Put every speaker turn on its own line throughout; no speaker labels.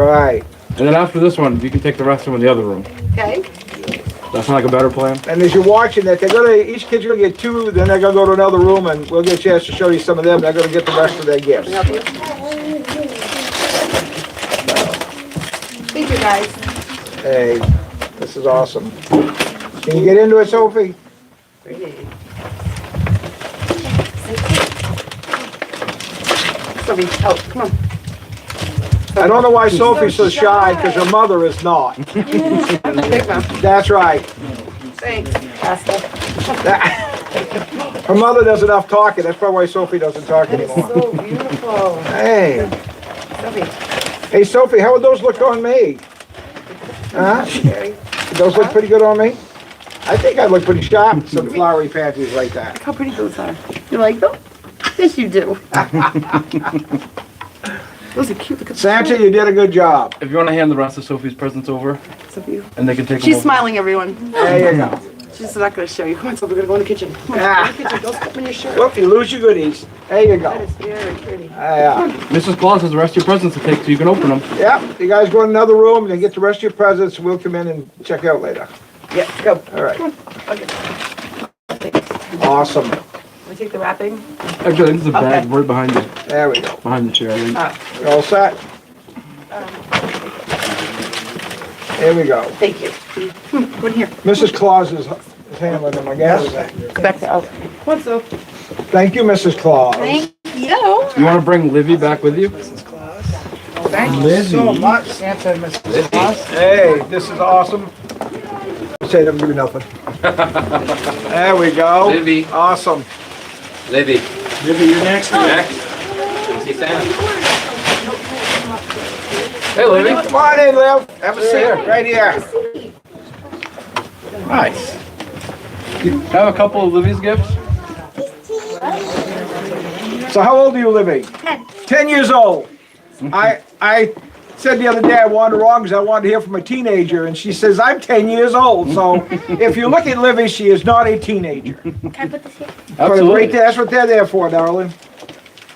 right.
And then after this one, you can take the rest of them in the other room.
Okay.
That sound like a better plan?
And as you're watching that, each kid's gonna get 2, then they're gonna go to another room and we'll get a chance to show you some of them. They're gonna get the rest of their gifts.
Help you? Thank you, guys.
Hey, this is awesome. Can you get into it, Sophie?
Sophie, oh, come on.
I don't know why Sophie's so shy, because her mother is not.
Big mouth.
That's right.
Thanks, Pastor.
Her mother does enough talking. That's probably why Sophie doesn't talk
That is
anymore.
so beautiful.
Hey.
Sophie.
Hey, Sophie, how would those look on me? Huh?
Scary.
Those look pretty good on me? I think I look pretty sharp with some flowery panties like that.
Look how pretty those are. You like them? Yes, you do. Those are cute. Look at
Santa, you did a good job.
If you want to hand the rest of Sophie's presents over,
Sophie.
and they can take them
She's
over.
smiling, everyone.
There you go.
She's not going to show you. Come on, Sophie, we're going to go in the kitchen. Come on, go in the kitchen. Don't step in your shirt.
Whoop, you lose your goodies. There you
That
go.
is very pretty.
Yeah.
Mrs. Claus has the rest of your presents to take so you can open them.
Yep, you guys go in another room and get the rest of your presents. We'll come in and check out later.
Yeah, go.
All right.
Okay.
Awesome.
We take the wrapping.
Actually, I think there's a bag
Okay.
right behind you.
There we go.
Behind the chair, I think.
You all set? There we go.
Thank you. Go in here.
Mrs. Claus is handling them, I guess.
Back to us. Come on, Soph.
Thank you, Mrs. Claus.
Thank you.
You want to bring Livy back with you?
Thank you so much, Santa and Mrs. Claus. Hey, this is awesome. Say them, give me nothing. There we go.
Livy.
Awesome.
Livy.
Livy, you're next.
Next. See Santa.
Hey, Livy.
Come on in, Liv. Have a seat. Right here.
Nice. You have a couple of Livy's gifts?
So how old are you, Livy? 10. 10 years old. I said the other day I wanted wrong because I wanted to hear from a teenager, and she says, I'm 10 years old. So if you look at Livy, she is not a teenager.
Can I put this here?
Absolutely.
Right there, that's what they're there for, darling.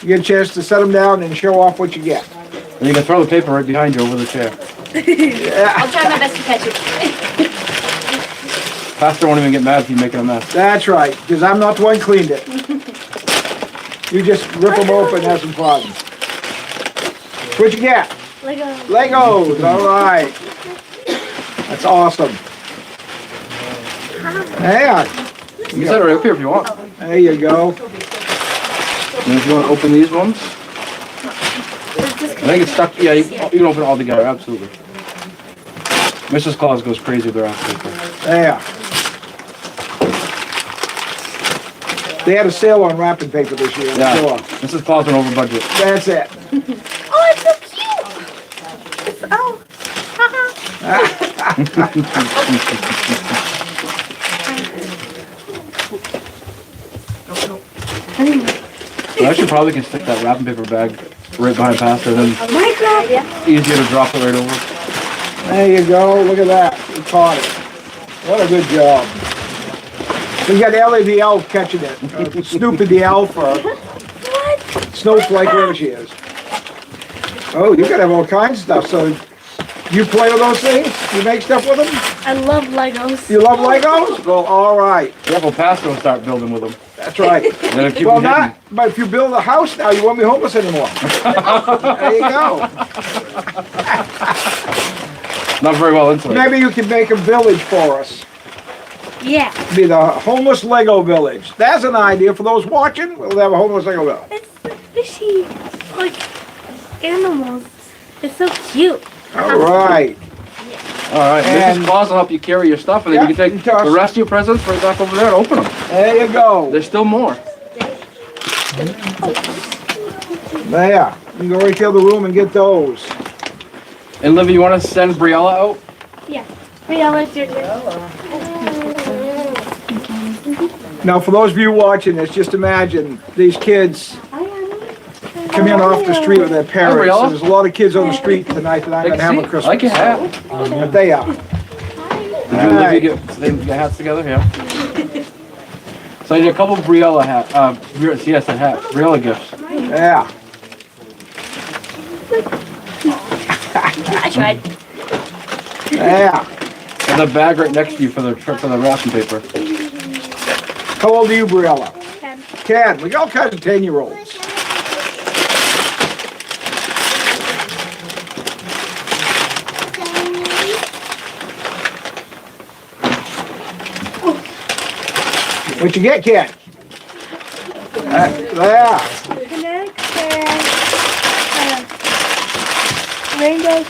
You get a chance to set them down and show off what you get.
And you can throw the paper right behind you over the chair.
I'll try my best to catch it.
Pastor won't even get mad if you make a mess.
That's right, because I'm not the one who cleaned it. You just rip them open and have some fun. What'd you get?
Lego.
Legos, all right. That's awesome. Yeah,
You set it right up here if you want.
there you go.
And if you want to open these ones, I think it's stuck. Yeah, you can open it all together, absolutely. Mrs. Claus goes crazy with their ass paper.
There. They had a sale on wrapping paper this year.
Yeah,
Sure.
Mrs. Claus went over budget.
That's it.
Oh, it's so cute. It's, oh,
I actually probably can stick that wrapping paper bag right behind Pastor, then
Minecraft. Yeah.
easier to drop it right over.
There you go. Look at that. You caught it. What a good job. We got Ellie the elf catching it. Snoopy the elf or Snowflake, wherever she is. Oh, you gotta have all kinds of stuff. So you play with those things? You make stuff with them?
I love Legos.
You love Legos? Well, all right.
Careful, Pastor will start building with them.
That's right.
Then it'll keep
Well,
them hidden.
not, but if you build a house now, you won't be homeless anymore. There you go.
Not very well insulated.
Maybe you can make a village for us.
Yeah.
Be the homeless Lego village. That's an idea for those watching. We'll have a homeless Lego village.
It's the fishy, like, animals. It's so cute.
All right.
All right,
And-
Mrs. Claus will help you carry your stuff, and then
Yeah,
you can take
you toss-
the rest of your presents right back over there and open them.
There you go.
There's still more.
There. You can go right to the other room and get those.
And Livy, you want to send Briella out?
Yeah. Wait, I'll let you do it.
Now, for those of you watching this, just imagine these kids come in off the street with their parents.
Briella.
There's a lot of kids on the street tonight that I'm going to have a
I
Christmas.
like your hat.
But they are.
Did you and Livy get hats together? Yeah. So I did a couple of Briella yes, a hat. Briella gifts.
Yeah.
I tried.
Yeah.
There's a bag right next to you for the wrapping paper.
How old are you, Briella?
10.
10. We got all kinds of 10-year-olds. What you get, kid? Yeah.
Kinetic and rainbow,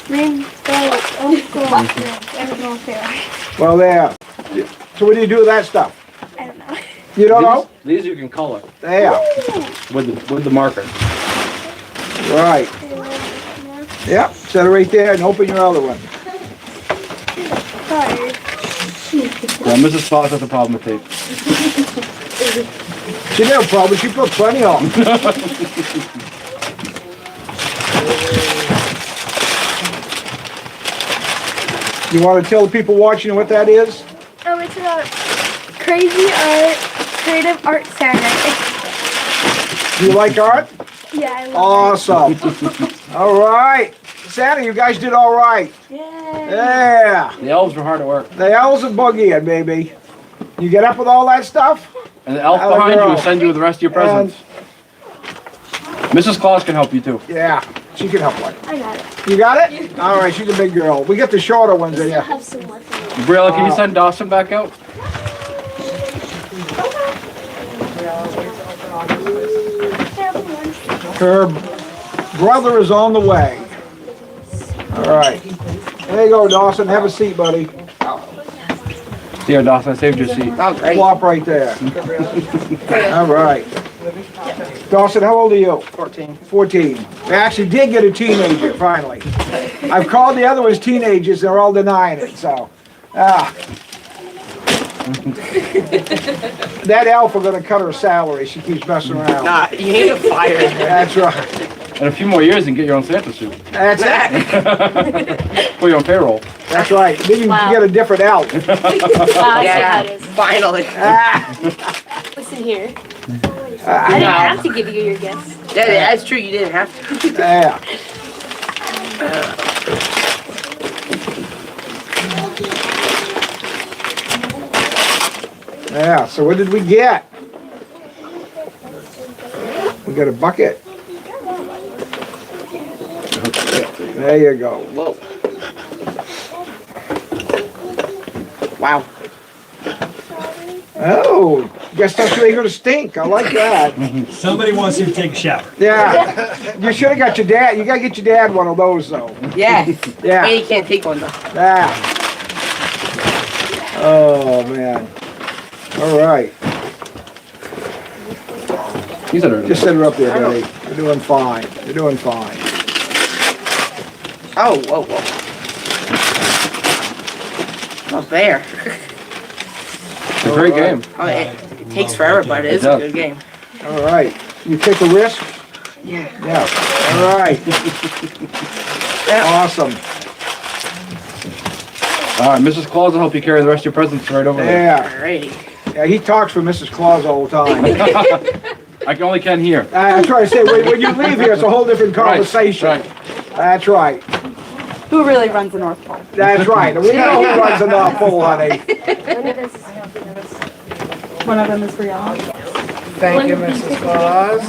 rainbow fair.
Well, there. So what do you do with that stuff?
I don't know.
You don't know?
These you can color
There.
with the marker.
Right. Yep. Set it right there and open your other one.
Sorry.
Yeah, Mrs. Claus has a problem with tape.
She didn't have a problem. She put plenty on. You want to tell the people watching what that is?
It's about crazy art, creative art center.
Do you like art?
Yeah, I love
Awesome. All right. Santa, you guys did all right.
it. Yay.
Yeah.
The elves were hard at work.
The elves are boogieing, baby. You get up with all that stuff?
And the elf
Hello,
behind you
girl.
will send you with the rest of your presents. Mrs. Claus can help you too.
Yeah. She can help one.
I got it.
You got it? All right. She's a big girl. We get the shorter ones in
I
here.
have some more for you.
Briella, can you send Dawson back out?
Her brother is on the way. All right. There you go, Dawson. Have a seat, buddy.
Here, Dawson, I saved your seat.
Oh, great.
Flop right there. All right. Dawson, how old are you?
14.
14. I actually did get a teenager, finally. I've called the other ones teenagers. They're all denying it, so. That elf are going to cut her salary. She keeps messing around.
Nah, you need to fire her.
That's right.
In a few more years, you can get your own Santa suit.
That's it.
Put you on payroll.
That's right. Then you can get a different elf.
Yeah, finally.
Listen here. I didn't have to give you your gifts.
Yeah, that's true. You didn't have to.
Yeah. Yeah, so what did we get? We got a bucket. There you go.
Whoa. Wow.
Oh, guess that's where you're gonna stink. I like that.
Somebody wants you to take a shower.
Yeah. You should have got your dad. You gotta get your dad one of those though.
Yeah.
Yeah.
And you can't take one though.
Yeah. Oh man. All right.
You said it.
Just set her up there, buddy. You're doing fine. You're doing fine.
Oh, whoa, whoa. Not fair.
It's a great game.
Oh, it takes forever, but it is a good game.
All right. You take a risk?
Yeah.
Yeah. All right. Awesome.
All right, Mrs. Claus will help you carry the rest of your presents right over there.
Yeah.
Alrighty.
Yeah, he talks for Mrs. Claus all the time.
I only can hear.
That's what I say. When you leave here, it's a whole different conversation.
Right.
That's right.
Who really runs the North Pole?
That's right. We know who runs the North Pole, honey.
One of them is Briella.
Thank you, Mrs. Claus.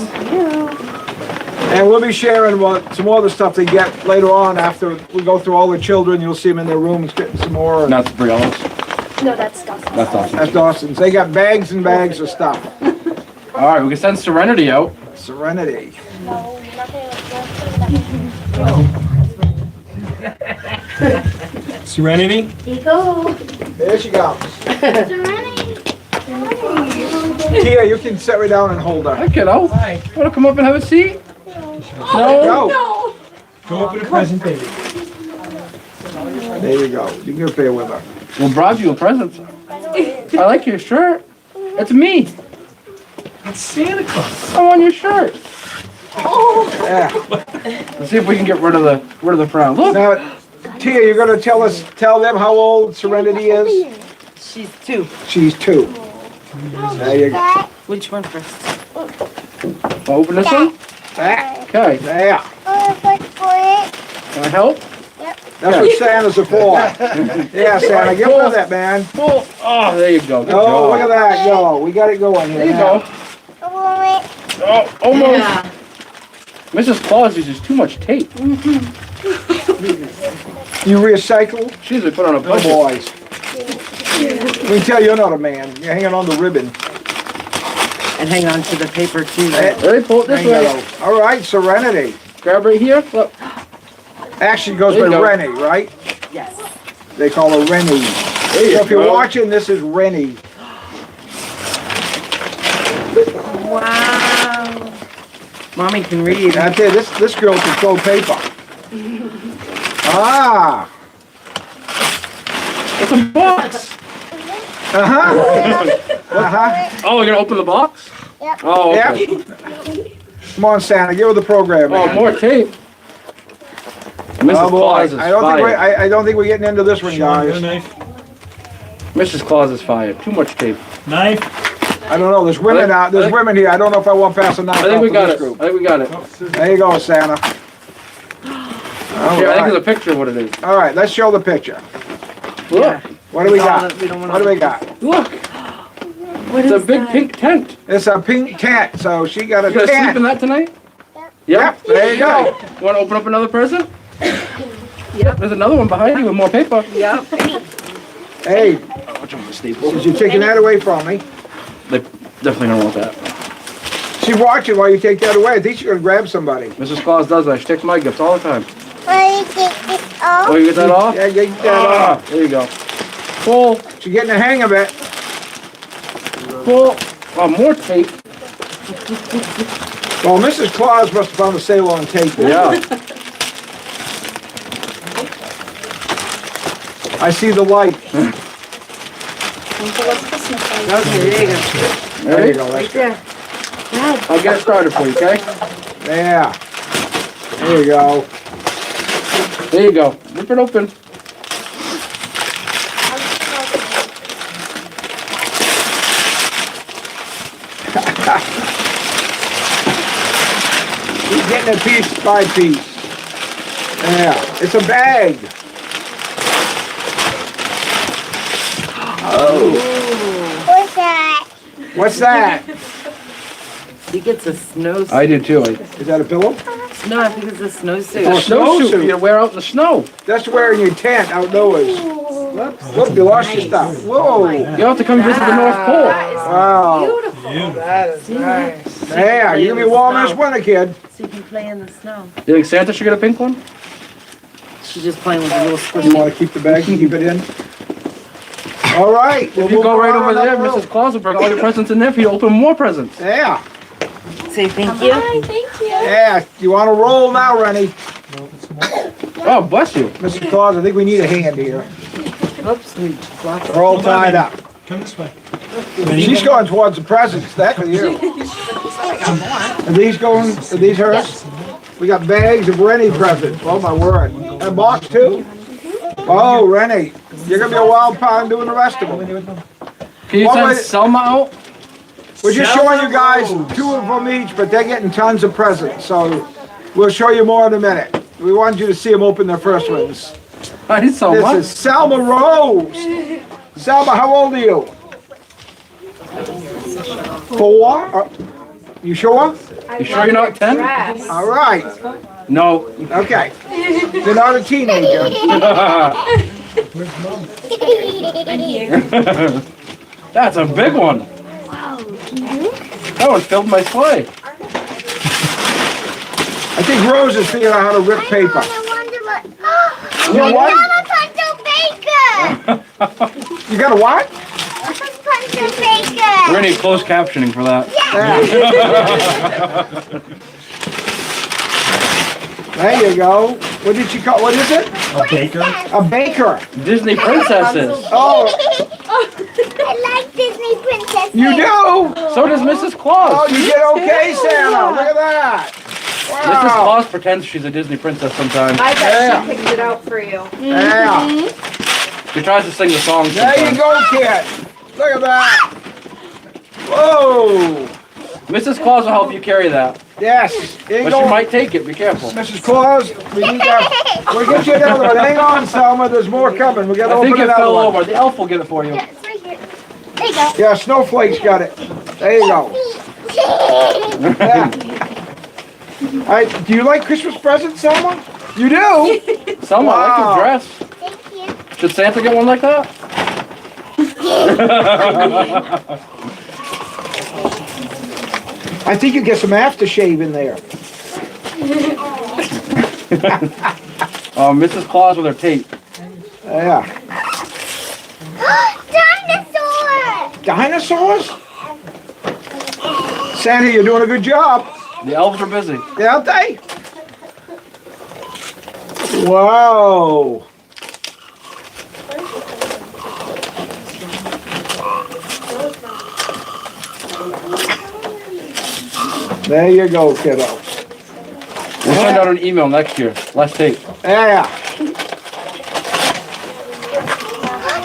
And we'll be sharing some more of the stuff they get later on after we go through all the children. You'll see them in their rooms getting some more.
That's Briella's.
No, that's Dawson.
That's awesome.
That's Dawson's. They got bags and bags of stuff.
All right, we can send Serenity out.
Serenity.
No, nothing.
Serenity?
Here you go.
There she goes.
Serenity.
Tia, you can sit right down and hold her.
Hi, kiddo. Hi. Want to come up and have a seat? No?
Go.
Go open a present, baby.
There you go. You can go play with her.
Well, brought you a present. I like your shirt. It's me.
It's Santa Claus.
I'm on your shirt.
Yeah.
Let's see if we can get rid of the frown. Look.
Now, Tia, you're gonna tell them how old Serenity is?
She's 2.
She's 2. There you go.
Which one first?
Open this one.
Back.
Okay.
There.
Can I help?
That's what Santas are for. Yeah, Santa, get rid of that, man.
Pull. Oh, there you go. Good
Oh,
job.
look at that go. We got it going here
There you
now.
go. Oh, almost. Mrs. Claus uses too much tape.
You recycle?
She usually put on a
Oh,
budget.
boys. We can tell you're not a man. You're hanging on the ribbon.
And hang on to the paper too.
Ready? Pull it this
There you
way.
go. All right, Serenity.
Grab right here. Look.
Actually goes
There
by
you go.
Rennie, right?
Yes.
They call her Rennie.
There you
So if you're
go.
watching, this is Rennie.
Wow. Mommy can read.
That's it. This girl can throw paper. Ah.
It's a box.
Uh-huh. Uh-huh.
Oh, we're gonna open the box? Yep. Oh, okay.
Yep. Come on, Santa. Give her the program,
Oh,
man.
more tape. Mrs.
Oh, boy.
Claus is
I don't think
fired.
I don't think we're getting into this one,
Sean, got a
guys.
knife?
Mrs. Claus is fired. Too much tape.
Knife?
I don't know. There's women out. There's women here. I don't know if I want to pass a knife
I think
off
we
to
got
this
it.
group.
I think we got it.
There you go, Santa. All
Here, I think there's a
right.
picture of what it is.
All right. Let's show the picture.
Look.
What do we
All
got?
that we don't wanna-
What do we got?
Look.
What
It's a
is
big
that?
pink tent.
It's a pink tent. So she got a
You gonna sleep in
tent.
that tonight?
Yep. There you go.
You want to open up another present? Yep. There's another one behind you with more paper.
Yep.
Hey,
Which one's the staple?
since you're taking that away from me,
They definitely don't want that.
she's watching while you take that away. I think she's gonna grab somebody.
Mrs. Claus does that. She takes my gifts all the time.
Will you take this off?
Oh, you get that off?
Yeah, get that
Ah,
off.
there you go. Pull.
She's getting the hang of it.
Pull. Oh, more tape.
Well, Mrs. Claus must have found a sale on tape.
Yeah.
I see the light.
Okay, there you go.
There you
Ready?
go.
Right
That's,
there.
I'll get it started for you, okay?
yeah. There you go.
There you go. Rip it open.
He's getting it piece by piece. Yeah. It's a bag.
What's that?
What's that?
He gets a snow.
I do too.
Is that a pillow?
No, I think it's a snowsuit.
Oh,
A snowsuit for
snowsuit.
you to wear out in the snow.
That's wearing your tent outdoors. Look, you lost your stuff. Whoa.
You don't have to come visit the North Pole.
Wow. Yeah, you're gonna be warm this winter, kid.
So you can play in the snow.
You think Santa should get a pink one?
She's just playing with a little
You
squishy.
wanna keep the bag and keep it in? All right.
If you go right over there, Mrs. Claus will bring all your presents in there for you to open more presents.
Yeah,
Say thank you.
Hi, thank you.
yeah. You wanna roll now, Rennie?
Oh, bless you.
Mrs. Claus, I think we need a hand here.
Oops, we dropped it.
We're all tied up.
Come this way.
She's going towards the presents, that's for you. Are these going, are these hers? We got bags of Rennie presents, oh my word. And a box too? Oh, Rennie, you're gonna be a wild pound doing the rest of them.
Can you
What
send
was it?
Selma out?
We're just showing you guys two of them each, but they're getting tons of presents, so we'll show you more in a minute. We want you to see them open their first ones.
I need Selma.
This is Selma Rose. Selma, how old are you? 4? You sure?
You sure you're not 10?
All right.
No.
Okay. You're not a teenager.
That's a big one. That one filled my sleigh.
I think Rose is figuring out how to rip paper.
I wonder what.
You know what?
I'm a Punto Baker.
You got a what?
Punto Baker.
We're gonna need closed captioning for that.
There you go. What did she call? What is it?
A baker?
A baker.
Disney princesses.
Oh,
I like Disney princesses.
you do?
So does Mrs.
Oh,
Claus.
you did okay, Santa. Look at that.
Mrs.
Wow.
Claus pretends she's a Disney princess sometimes.
I
Yeah.
bet she picked it out for you.
Yeah.
She tries to sing the song
There you
sometimes.
go, kid. Look at that. Whoa.
Mrs. Claus will help you carry that.
Yes. Here you
But
go.
she might take it. Be careful.
Mrs. Claus, we need that. We'll get you another one. Hang on, Selma. There's more coming. We got to
I
open
think it
another
fell
one.
over. The elf will get it for you.
Yeah, it's right here. There you go.
Yeah, Snowflake's got it. There you go. Yeah. All right, do you like Christmas presents, Selma? You do?
Selma, I like
Wow.
your dress.
Thank you.
Should Santa get one like that?
I think you get some aftershave in there.
Mrs. Claus with her tape.
Yeah.
Dinosaur!
Dinosaurs? Santa, you're doing a good job.
The elves are busy.
Aren't they? Wow. There you go, kiddo.
We'll send out an email next year. Less tape.
Yeah.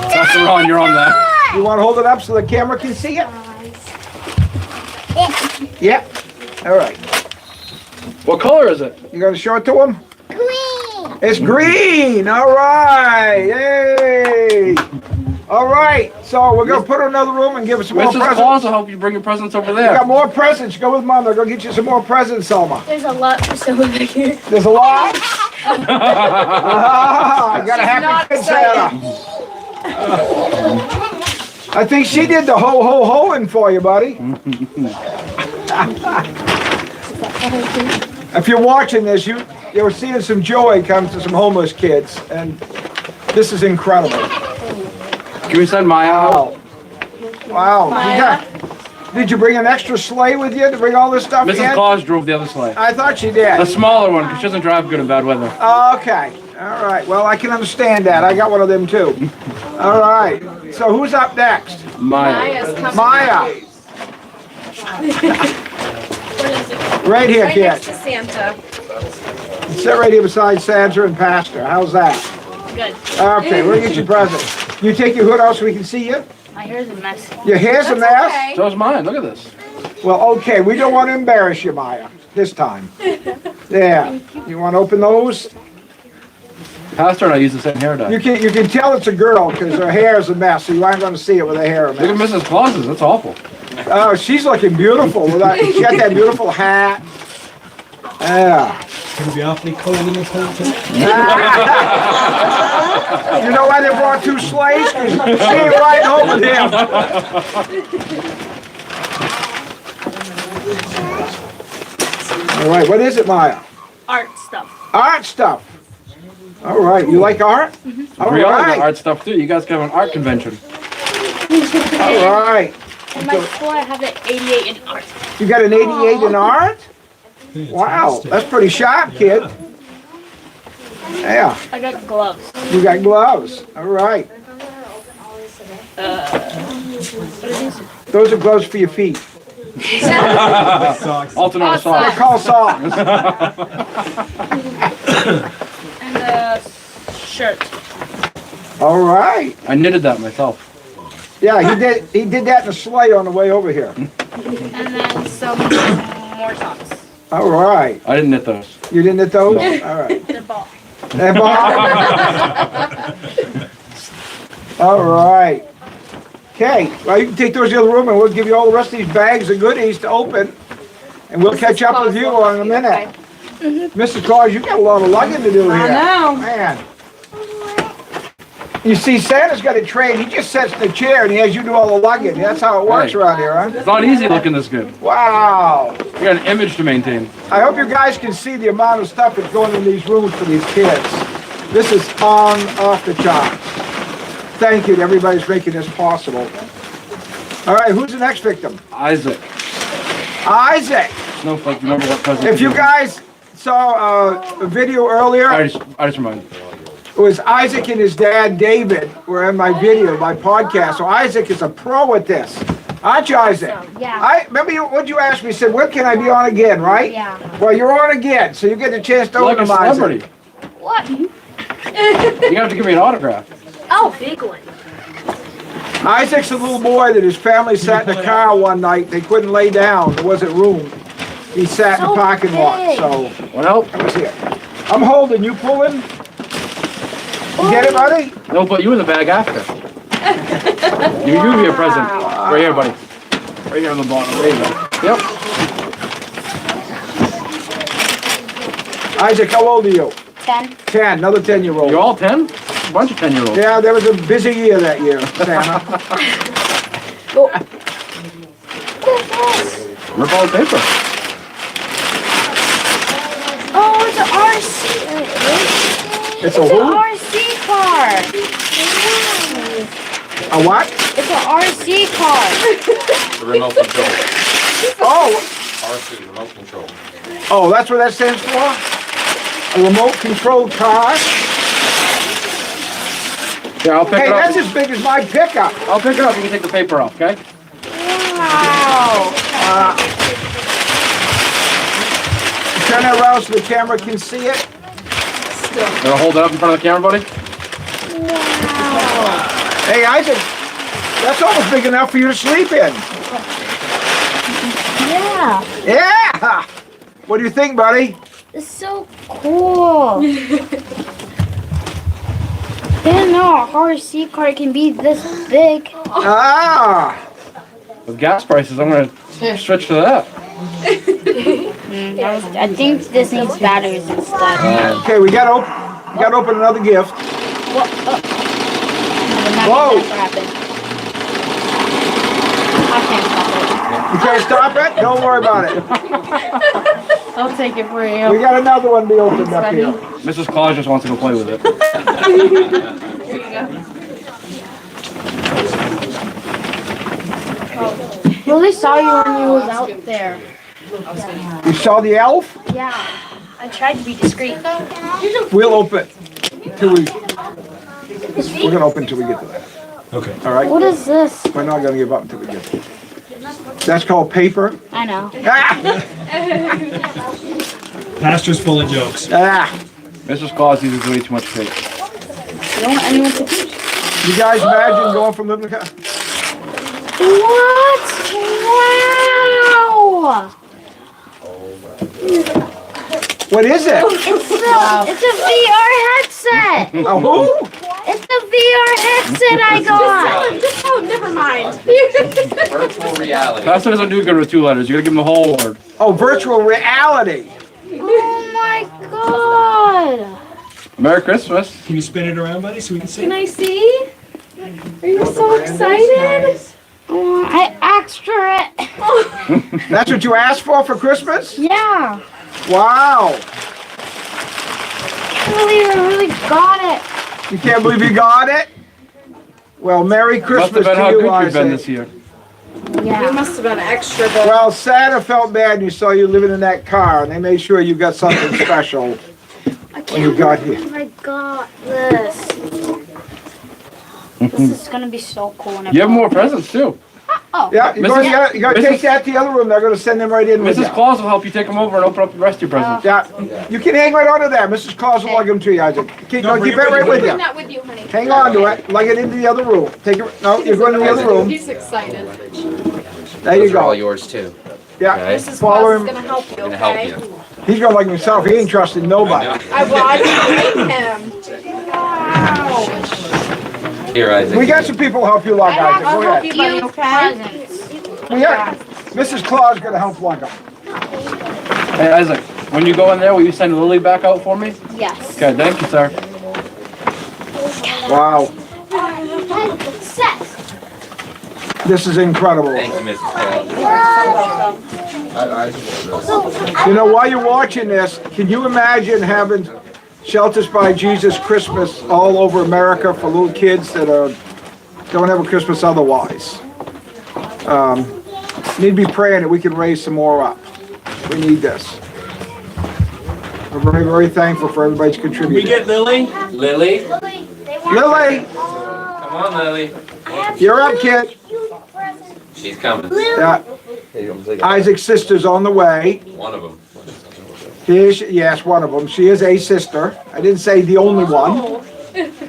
That's Ron, you're on that.
You want to hold it up so the camera can see it? Yeah. All right.
What color is it?
You going to show it to him?
Green!
It's green. All right. Yay. All right. So we're going to put it in another room and give us some more
Mrs.
presents.
Claus will help you bring your presents over
We
there.
got more presents. Go with Mom. They're going to get you some more presents, Selma.
There's a lot for someone back here.
There's a lot. I got a happy kid, Santa. I think she did the ho-ho-hoing for you, buddy. If you're watching this, you're seeing some joy come to some homeless kids, and this is incredible.
Can we send Maya out?
Wow. Did you bring an extra sleigh with you to bring all this stuff
Mrs.
in?
Claus drove the other sleigh.
I thought she did.
The smaller one, because she doesn't drive good in bad weather.
Okay. All right. Well, I can understand that. I got one of them too. All right. So who's up next?
Maya.
Maya. Right here,
Right
kid.
next to Santa.
Sit right here beside Sandra and Pastor. How's that?
Good.
Okay, we'll get you present. You take your hood off so we can see you?
My hair's a mess.
Your hair's a mess?
So's mine. Look at this.
Well, okay, we don't want to embarrass you, Maya, this time. Yeah. You want to open those?
Pastor and I use the same hair dye.
You can tell it's a girl because her hair is a mess, so you aren't going to see it with her hair a
Look at
mess.
Mrs. Claus's. That's awful.
Oh, she's looking beautiful. She got that beautiful hat. Yeah.
It's gonna be awfully cold in this hotel.
You know why they brought two sleighs? 'Cause she ain't riding home with him. All right, what is it, Maya?
Art stuff.
Art stuff. All right, you like art? All
We all got
right,
art stuff too. You guys can have an art convention.
all right.
In my school, I have an 88 in art.
You got an 88 in art? Wow, that's pretty sharp, kid. Yeah,
I got gloves.
you got gloves. All right.
What are these?
Those are gloves for your feet.
Socks.
Alternate
They're
socks.
called socks.
And a shirt.
All right.
I knitted that myself.
Yeah, he did that in a sleigh on the way over here.
And then some more socks.
All right.
I didn't knit those.
You didn't knit those? All right.
And a ball.
Hey, Bob. All right. Okay, well, you can take those to the other room and we'll give you all the rest of these bags of goodies to open. And we'll catch up with you on in a minute. Mr. Claus, you got a lot of lugging to do here.
I know.
Man. You see, Santa's got a tray. He just sits in the chair and he has you do all the lugging. That's how it works
Right.
around here, huh?
It's not easy looking this good.
Wow.
You got an image to maintain.
I hope you guys can see the amount of stuff that's going in these rooms for these kids. This is off the charts. Thank you to everybody who's making this possible. All right, who's the next victim?
Isaac.
Isaac.
Snowflake, remember what present?
If you guys saw a video earlier,
I just reminded you.
it was Isaac and his dad David were in my video, my podcast. So Isaac is a pro at this. Aren't you, Isaac?
Yeah.
Remember what you asked me? You said, when can I be on again, right?
Yeah.
Well, you're on again, so you get the chance to
You're like a
open them, Isaac.
celebrity.
What?
You have to give me an autograph.
Oh, big one.
Isaac's a little boy that his family sat in the car one night. They couldn't lay down. There wasn't room. He sat in the
So
parking lot,
big.
so.
Want help?
Let me see it. I'm holding, you pulling? You get it, buddy?
They'll put you in the bag after. You give me a present. Right here, buddy. Right here on the bottom. There you go. Yep.
Isaac, how old are you?
10.
10, another 10-year-old.
You're all 10? A bunch of 10-year-olds.
Yeah, there was a busy year that year, Santa.
Rip all the paper.
Oh, it's an RC.
It's a
It's an
who?
RC car.
A what?
It's an RC car.
The remote control.
Oh,
RC, remote control.
oh, that's what that stands for? A remote controlled car?
Here, I'll pick
Hey,
it up.
that's as big as my pickup.
I'll pick it up. You can take the paper off, okay?
Wow.
Turn it around so the camera can see it.
Gonna hold it up in front of the camera, buddy?
Wow.
Hey, Isaac, that's almost big enough for you to sleep in.
Yeah.
Yeah! What do you think, buddy?
It's so cool. Didn't know a RC car can be this big.
Ah!
With gas prices, I'm gonna switch to that.
I think this needs batteries instead.
Okay, we gotta open another gift. Whoa.
I can't stop it.
You can't stop it? Don't worry about it.
I'll take it for you.
We got another one to be opened up here.
Mrs. Claus just wants to go play with it.
Really saw you when you was out there.
You saw the elf?
Yeah. I tried to be discreet.
We'll open till we. We're gonna open till we get to that.
Okay.
All right?
What is this?
We're not gonna give up until we get to it. That's called paper.
I know.
Ah!
Pastor's full of jokes.
Ah!
Mrs. Claus uses way too much tape.
You don't want anyone to teach.
You guys imagine going from living in a
What? Wow!
What is it?
It's a VR headset.
A who?
It's a VR headset I got.
Oh, never mind.
Virtual reality.
Pastor doesn't do good with 2 letters. You gotta give him the whole word.
Oh, virtual reality.
Oh my god.
Merry Christmas.
Can you spin it around, buddy, so we can see?
Can I see? Are you so excited?
Oh, I extra it.
That's what you asked for Christmas?
Yeah.
Wow.
I can't believe I really got it.
You can't believe you got it? Well, Merry
Must have
Christmas
been
to
how
you,
good you've been this
Isaac.
year.
You
Yeah.
must have been extra good.
Well, Santa felt bad and he saw you living in that car, and they made sure you got something special when you got here.
I got this. This is gonna be so cool. When I
You have
go.
more presents too.
Yeah, you gotta take that to the other room. They're gonna send them right in with you.
Mrs. Claus will help you take them over and open up the rest of your presents.
Yeah, you can hang right onto that. Mrs. Claus will lug them to you, Isaac. Keep it right with
Bring
you.
that with you, honey.
Hang on to it. Lug it into the other room. Take it. No, you're going to the other room.
He's excited.
There you
Those are all
go.
yours too.
Yeah,
Okay.
Mrs.
follow
Claus is
him.
gonna help you,
Gonna help
okay?
you.
He's gonna like himself. He ain't trusting nobody.
I watched him. Wow.
Here, Isaac.
We got some people to help you lug, Isaac.
I'll
Go
help
ahead.
you, buddy, okay?
We got Mrs. Claus gonna help lug them.
Hey Isaac, when you go in there, will you send Lily back out for me?
Yes.
Okay, thank you, sir.
Wow, this is incredible.
Thank you, Mrs. Claus.
You know, while you're watching this, can you imagine having Shelters by Jesus Christmas all over America for little kids that don't have a Christmas otherwise? Need to be praying that we can raise some more up. We need this. We're very, very thankful for everybody's
Can we
contributing.
get Lily?
Lily?
Lily,
Come on, Lily.
you're up, kid.
She's coming.
Yeah. Isaac's sister's on the way.
One of them.
Yes, one of them. She is a sister. I didn't say the only one.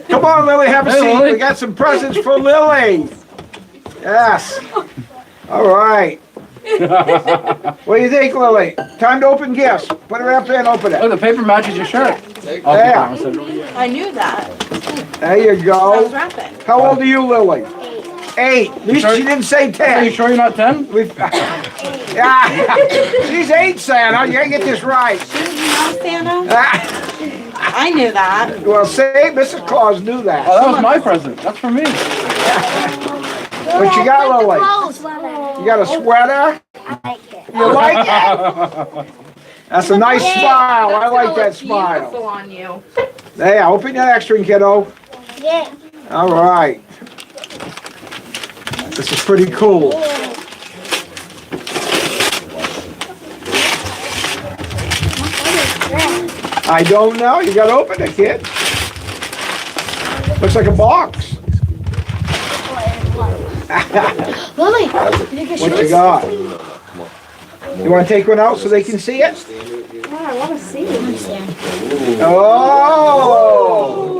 Come on, Lily, have a
Hey,
seat.
Lily.
We got some presents for Lily. Yes. All right. What do you think, Lily? Time to open gifts. Put it up there and open
Oh,
it.
the paper matches your shirt.
Yeah.
I knew that.
There you
I was
go.
wrapping.
How old are you, Lily? 8. At least she didn't say
Are you
10.
sure you're not 10?
Yeah. She's 8, Santa. You gotta get this right.
No, Santa? I knew that.
Well, say Mrs. Claus knew
Oh,
that.
that was my present. That's for me.
What you got, Lily? You got a sweater? You like it? That's a nice smile. I like that smile.
Beautiful on you.
There, open your next ring, kiddo.
Yeah.
All right. This is pretty cool. I don't know. You gotta open it, kid. Looks like a box.
Lily,
What you got? You wanna take one out so they can see it?
I want to see it.
Oh!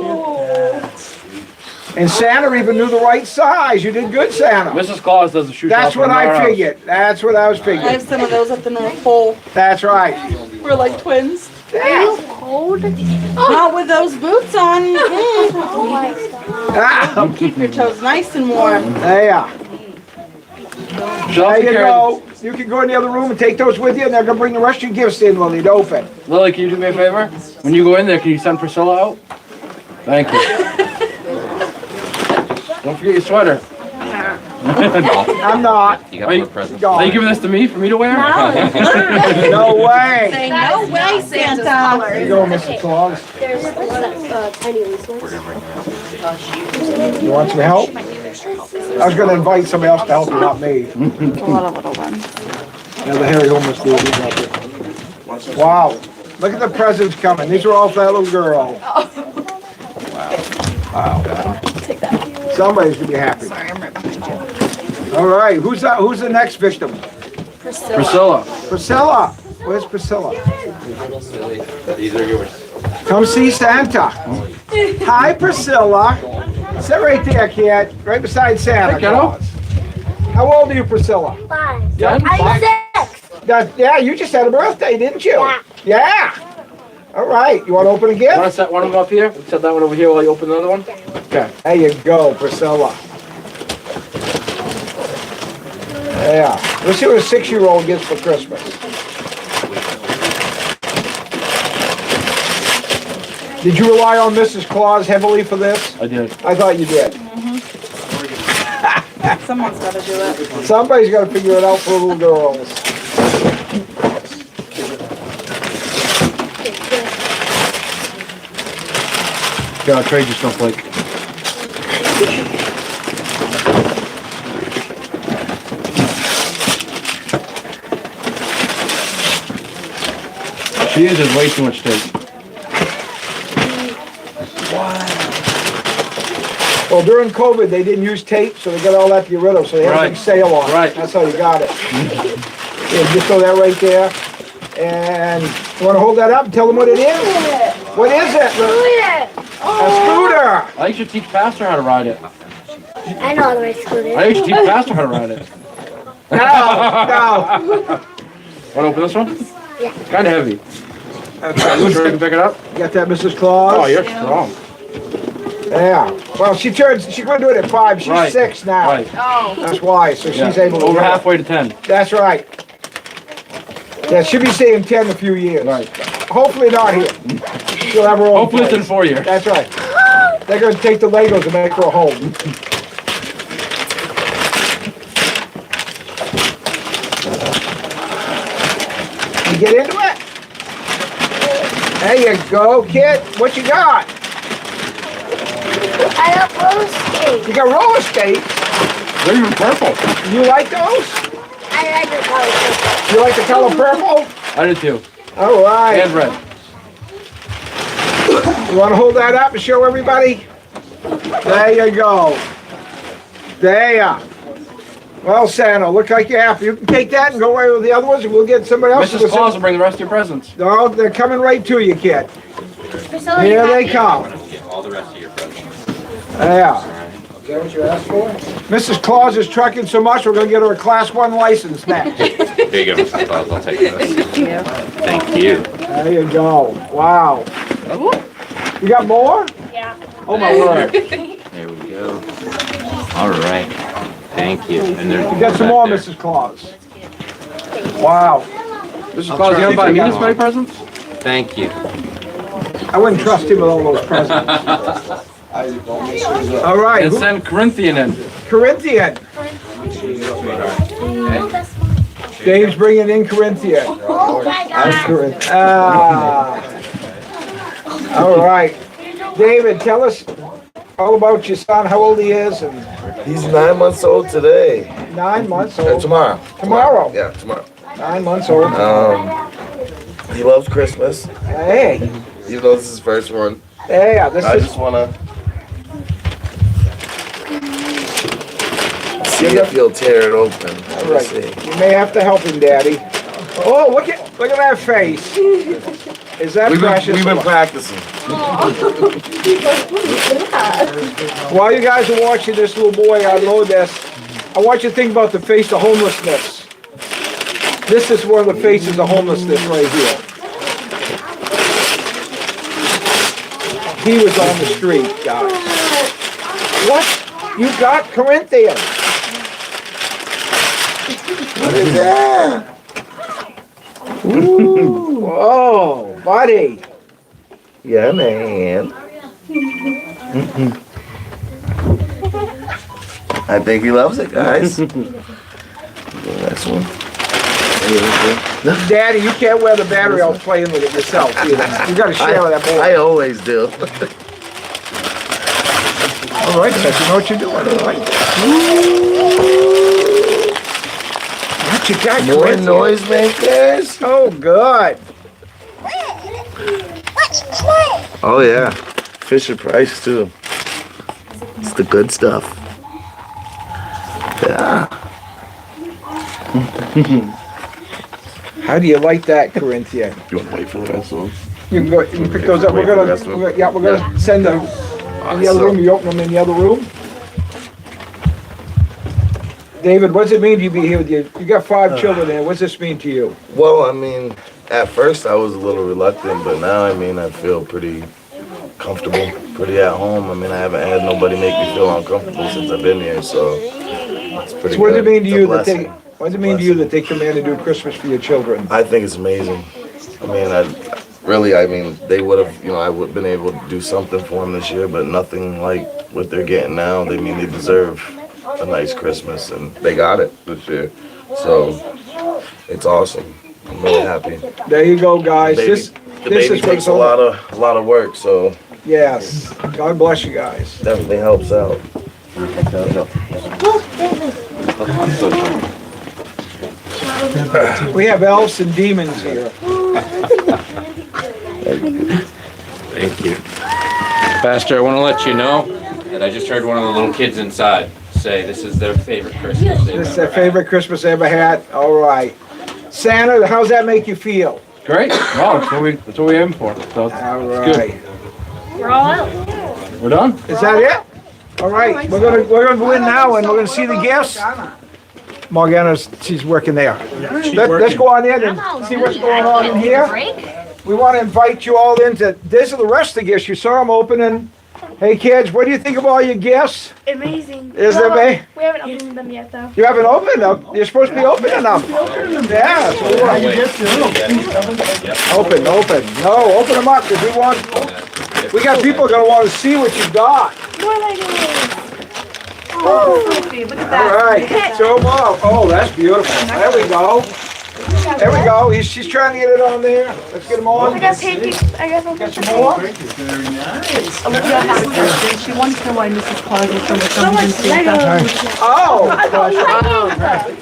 And Santa even knew the right size. You did good, Santa.
Mrs. Claus does the shoe
That's
shop
what
in our
I
house.
figured. That's what I was
I
figuring.
have some of those at the North Pole.
That's right.
We're like twins.
Yeah.
Cold?
Not with those boots on. Mm.
Oh my God.
Ah,
Keep your toes nice and warm.
there.
She'll
There
take
you
care of
go. You can go in the other room and take those with you, and they're gonna bring the rest of your gifts in, Lily, to open.
Lily, can you do me a favor? When you go in there, can you send Priscilla out? Thank you. Don't forget your sweater.
I'm not.
You got
Wait.
more presents.
Are you giving this to me for me to wear?
No way.
Say no way, Santa.
There you go, Mr. Claus.
There's tiny resource.
You want some help? I was gonna invite somebody else to help you, not me.
A lot of little ones.
Yeah, the hairy homeless dude. He's out there. Wow. Look at the presents coming. These are all for that little girl. Wow. Somebody's gonna be happy.
Sorry, I'm right behind you.
All right, who's the next victim?
Priscilla.
Priscilla. Where's Priscilla?
These are yours.
Come see Santa. Hi, Priscilla. Sit right there, kid. Right beside Santa
Hey, kiddo.
Claus. How old are you, Priscilla?
5.
Yeah?
I'm 6.
Yeah, you just had a birthday, didn't you?
Yeah.
Yeah. All right, you want to open a
Want
gift?
to set one of them up here? Set that one over here while you open another one? Okay.
There you go, Priscilla. Yeah. Let's see what a 6-year-old gets for Christmas. Did you rely on Mrs. Claus heavily for this?
I did.
I thought you did.
Someone's got to do it.
Somebody's got to figure it out for little girls.
Gotta trade you snowflake. She uses way too much tape.
Well, during COVID, they didn't use tape, so they got all that to get rid of, so they had a big
Right.
sale on it.
Right.
That's how you got it. Yeah, just throw that right there. And you want to hold that up and tell them what it is? What is it? A scooter.
I think you should teach Pastor how to ride it.
I know how to ride scooter.
I think you should teach Pastor how to ride it.
No,
Want to open this one?
Yeah.
It's kind of heavy.
no.
You sure you can pick it up?
You got that, Mrs. Claus?
Oh, you're strong.
Yeah. Well, she's going to do it at 5. She's
Right.
6 now.
Right.
Oh.
That's why. So
Yeah.
she's able to
Over
do it.
halfway to 10.
That's right. Yeah, she'll be saying 10 in a few years.
Right.
Hopefully not here. She'll have her own
Hopefully it's in
place.
4 years.
That's right. They're going to take the Legos and make her a home. You get into it? There you go, kid. What you got?
I got roller skates.
You got roller skates.
They're even purple.
You like those?
I like the color.
You like the color purple?
I did too.
All right.
And red.
You want to hold that up and show everybody? There you go. There. Well, Santa, look like you're happy. You can take that and go away with the other ones, and we'll get somebody else.
Mrs. Claus will bring the rest of your presents.
No, they're coming right to you, kid.
Priscilla,
Here
you
they
happy?
come.
Get all the rest of your presents.
Yeah. that what you asked for? Mrs. Claus is trucking so much, we're gonna get her a Class 1 license next.
Here you go, Mr. Claus, I'll take this. Thank you.
There you go. Wow. You got more?
Yeah.
Oh my word.
There we go. All right. Thank you. And there's
You got some more, Mrs. Claus. Wow.
Mr. Claus, you want to buy me this many presents?
Thank you.
I wouldn't trust him with all those presents. All right.
And send Corinthian in.
Corinthian. Dave's bringing in Corinthian. I'm Corinthian. All right. David, tell us all about your son, how old he is, and
He's 9 months old today.
9 months old.
Tomorrow.
Tomorrow.
Yeah, tomorrow.
9 months old.
He loves Christmas.
Hey,
Even though this is his first one.
yeah, this
I
is.
just wanna see if he'll tear it open.
All
Let's
right.
see.
You may have to help him, Daddy. Oh, look at that face. Is that precious?
We've been practicing.
While you guys are watching this little boy unload this, I want you to think about the face of homelessness. This is one of the faces of homelessness right here. He was on the street, guys. What? You got Corinthian? What is that? Ooh, whoa, buddy.
Yeah, man. I think he loves it, guys. Next one.
Daddy, you can't wear the battery out playing with it yourself either. You gotta share with that boy.
I always do.
All right, so you know what you're doing. All right. What you got,
More
Corinthian?
noisemakers.
Oh, good.
Oh yeah, Fisher Price too. It's the good stuff. Yeah.
How do you like that, Corinthian?
You want to wait for the rest of them?
You can go. You can pick those up. We're gonna send them in the other room. You open them in the other room. David, what does it mean to you be here with you? You got 5 children there. What does this mean to you?
Well, I mean, at first I was a little reluctant, but now I mean I feel pretty comfortable, pretty at home. I mean I haven't had nobody make me feel uncomfortable since I've been here, so it's pretty
So what does it
good.
mean to
It's a
you that they?
blessing.
What does it mean to you that they come in and do Christmas for your children?
I think it's amazing. I mean, they would have, I would have been able to do something for them this year, but nothing like what they're getting now. They deserve a nice Christmas, and they got it this year. So it's awesome. I'm really happy.
There you go, guys.
The
This
baby
is
takes
what's
a lot of work, so
Yes. God bless you guys.
definitely helps out.
We have elves and demons here.
Thank you. Pastor, I want to let you know that I just heard one of the little kids inside say this is their favorite Christmas they've
This is
ever
their favorite Christmas they ever had. All right. Santa, how's that make you feel?
Great. Wow, that's what we aim for. So it's
All
good.
right.
We're all out.
We're done?
Is that it? All right. We're gonna go in now and we're gonna see the gifts. Morgana's, she's working there. Let's go on in and see what's going on in here. We want to invite you all into, these are the rest of the gifts. You saw them opening. Hey kids, what do you think of all your gifts?
Amazing.
Is it, babe?
We haven't opened them yet, though.
You haven't opened them. You're supposed to be opening them. Yeah. So we want open. No, open them up because we got people gonna want to see what you got.
More like it.
Oh, Sophie, look at
All
that.
right, show them off. Oh, that's beautiful. There we go. There we go. She's trying to get it on there. Let's get them on.
I got pancakes. I got some
Got some more?
Olivia has a question. She wants to know why Mrs. Claus is so much younger than Santa.
Oh,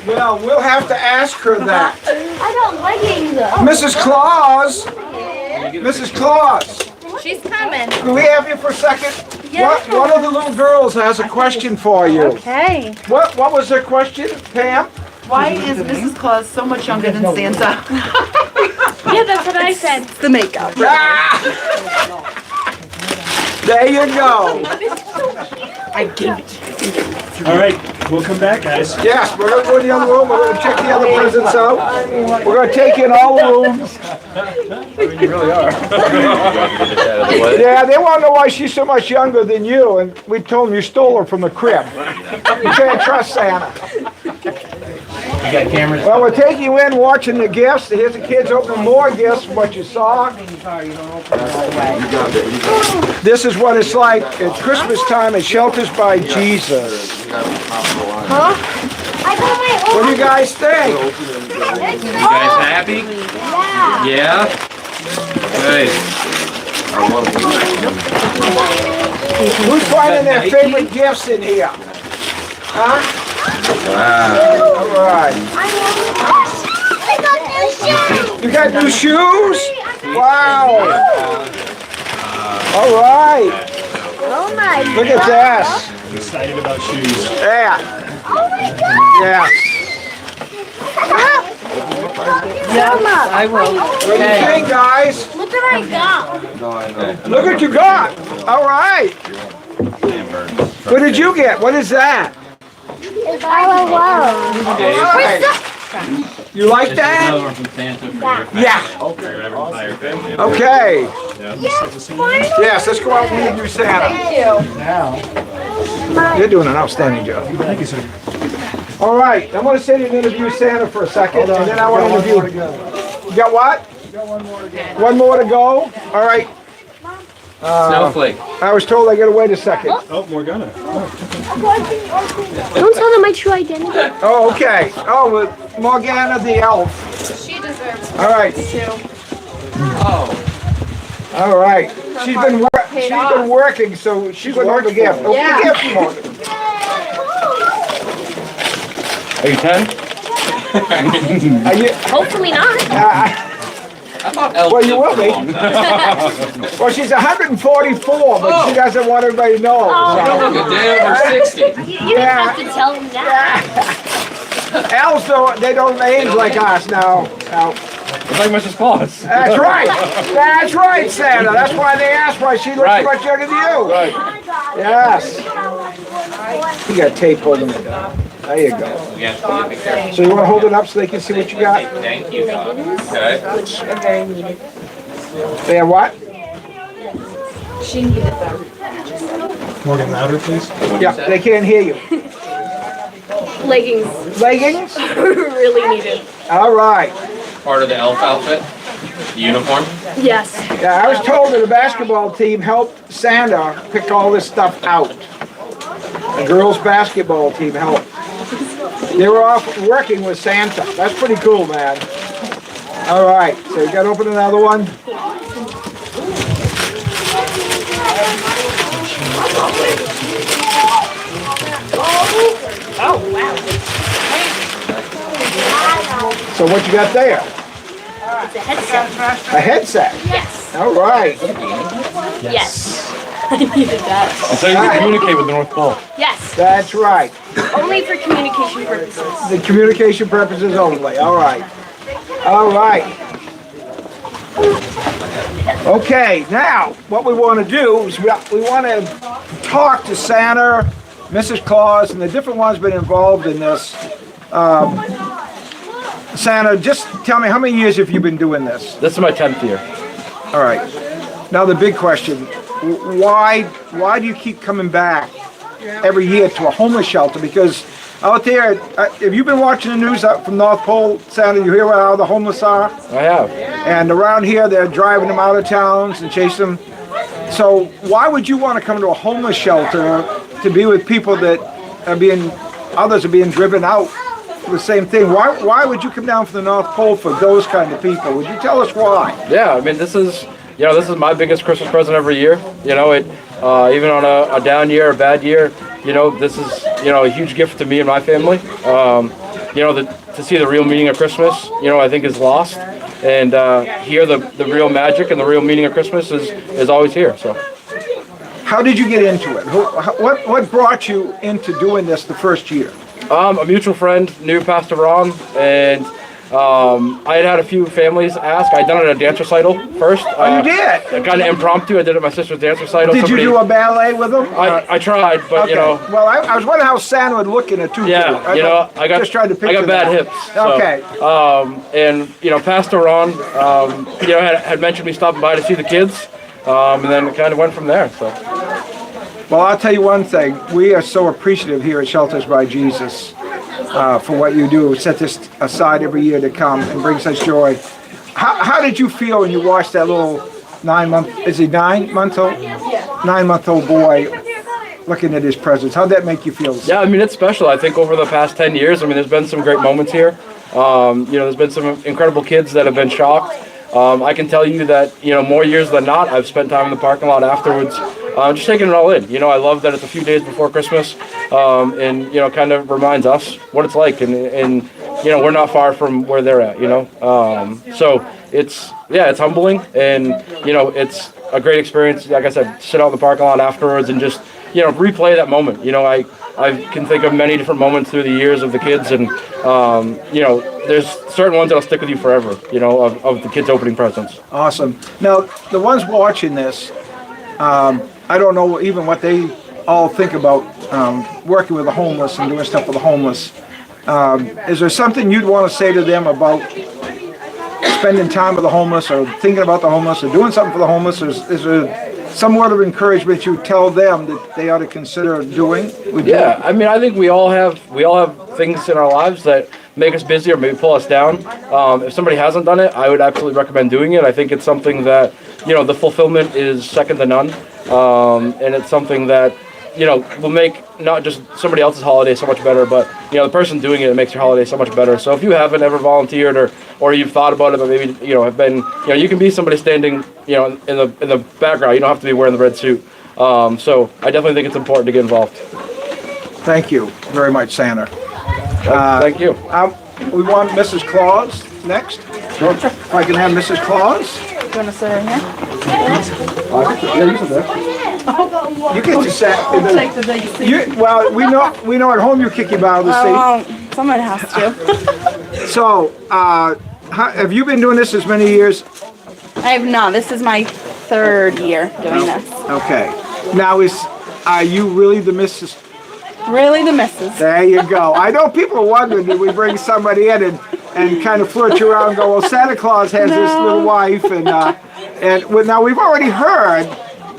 well, we'll have to ask her that.
I got leggings.
Mrs. Claus, Mrs. Claus,
She's coming.
can we have you for a second?
Yeah.
One of the little girls has a question for you.
Okay.
What was her question, Pam?
Why is Mrs. Claus so much younger than Santa?
Yeah, that's what I said.
It's the makeup.
Ah! There you go.
I gave it to you.
All right, we'll come back, guys.
Yes, we're gonna go in the other room, we're gonna check the other presents out. We're gonna take in all the rooms.
You really are.
Yeah, they wanna know why she's so much younger than you, and we told them you stole her from the crib. You can't trust Santa.
You got cameras?
Well, we're taking you in, watching the gifts. Here's the kids opening more gifts from what you saw. This is what it's like at Christmas time at Shelters by Jesus.
Huh? I got my
What do you guys think?
You guys happy?
Yeah.
Yeah? Good.
Who's finding their favorite gifts in here? Huh?
Wow.
All right.
I got new shoes.
You got new shoes? Wow. All right.
Oh my
Look at this.
I'm excited about shoes.
Yeah.
Oh my god.
Yeah.
I will.
What do you think, guys?
Look what I got.
Look what you got. All right. What did you get? What is that?
It's all
All right. You like that?
Another one from Santa for your
Yeah.
entire family.
Okay.
Yes, finally.
Yes, let's go out and meet new Santa. You're doing an outstanding job.
Thank you, sir.
All right, I'm going to sit and interview Santa for a second, and then I want to interview. You got what? One more to go. All right.
Snowflake.
I was told I gotta wait a second.
Oh, Morgana.
Don't tell them my true identity.
Oh, okay. Oh, well, Morgana the elf.
She deserves
All right.
Oh.
All right. She's been working, so she's gonna open the gift. Open the gift, Morgan.
Are you 10?
Are you,
Hopefully not.
I thought elf
Well, you
lived
will be.
for a long time.
well, she's 144, but she doesn't want everybody to know.
You don't look a day over 60.
You don't have to tell them that.
Elves, they don't age like us now. No.
It's like Mrs. Claus.
That's right. That's right, Santa. That's why they asked why she looks
Right.
much younger than you.
Right.
Yes. You got tape holding it up. There you go.
Yeah, a picture.
So you want to hold it up so they can see what you got?
Thank you. Okay.
Which are very needed.
They have what?
She needed them.
Morgan, louder, please.
Yeah, they can't hear you.
Leggings.
Leggings?
Really needed.
All right.
Part of the elf outfit? The uniform?
Yes.
Yeah, I was told that the basketball team helped Santa pick all this stuff out. The girls' basketball team helped. They were off working with Santa. That's pretty cool, man. All right, so you got to open another one.
Oh, wow.
So what you got there?
It's a headset.
A headset.
Yes.
All right.
Yes. I needed that.
So you can communicate with the North Pole.
Yes.
That's right.
Only for communication purposes.
The communication purposes only. All right. All right. Okay, now what we want to do is we want to talk to Santa, Mrs. Claus, and the different ones been involved in this. Santa, just tell me, how many years have you been doing this?
This is my 10th year.
All right. Now the big question, why do you keep coming back every year to a homeless shelter? Because out there, have you been watching the news up from North Pole, Santa? You hear how the homeless are?
I have.
And around here, they're driving them out of towns and chasing them. So why would you want to come to a homeless shelter to be with people that are others are being driven out for the same thing? Why would you come down from the North Pole for those kind of people? Would you tell us why?
Yeah, I mean, this is my biggest Christmas present every year. You know, even on a down year, a bad year, this is, a huge gift to me and my family. To see the real meaning of Christmas, I think is lost. And here, the real magic and the real meaning of Christmas is always here. So,
How did you get into it? What brought you into doing this the first year?
a mutual friend knew Pastor Ron, and I had a few families ask. I'd done it at a dance recital first.
Oh, you did?
Kind of impromptu. I did it at my sister's dance recital.
Did you do a ballet with them?
I tried, but
Okay.
you know.
Well, I was wondering how Santa would look in a tutu.
Yeah, you know, I got
just tried to picture
I got bad
that.
hips. So,
Okay.
and you know, Pastor Ron, you know, had mentioned me stopping by to see the kids, and then it kind of went from there. So.
Well, I'll tell you one thing. We are so appreciative here at Shelters by Jesus for what you do. Set this aside every year to come and bring such joy. How did you feel when you watched that little 9-month-old? Yeah. 9-month-old boy looking at his presents? How'd that make you feel?
Yeah, I mean, it's special. I think over the past 10 years, I mean, there's been some great moments here. You know, there's been some incredible kids that have been shocked. I can tell you that, you know, more years than not, I've spent time in the parking lot afterwards, just taking it all in. You know, I love that it's a few days before Christmas, and, you know, kind of reminds us what it's like. And you know, we're not far from where they're at, you know. So it's humbling, and, you know, it's a great experience. Like I said, sit out in the parking lot afterwards and just, you know, replay that moment. You know, I can think of many different moments through the years of the kids, and, you know, there's certain ones that'll stick with you forever, you know, of the kids opening presents.
Awesome. Now, the ones watching this, I don't know even what they all think about working with the homeless and doing stuff with the homeless. Is there something you'd want to say to them about spending time with the homeless, or thinking about the homeless, or doing something for the homeless? Is there some word of encouragement you tell them that they ought to consider doing?
Yeah, I mean, I think we all have things in our lives that make us busy or maybe pull us down. If somebody hasn't done it, I would absolutely recommend doing it. I think it's something that, you know, the fulfillment is second to none, and it's something that, you know, will make not just somebody else's holiday so much better, but, you know, the person doing it makes your holiday so much better. So if you haven't ever volunteered, or you've thought about it, but maybe, you know, have been, you know, you can be somebody standing, you know, in the background. You don't have to be wearing the red suit. So I definitely think it's important to get involved.
Thank you very much, Santa.
Thank you.
We want Mrs. Claus next. Sure. If I can have Mrs. Claus.
You want to sit in here?
Yeah, you can sit. You get to sit.
Take the big seat.
Well, we know at home you kick your butt out of the seat.
Someone has to.
So, have you been doing this as many years?
I have not. This is my 3rd year doing this.
Okay. Now, are you really the Mrs.?
Really the missus.
There you go. I know people are wondering, did we bring somebody in and kind of flirt you around and go, well, Santa Claus has this little wife, and well, now we've already heard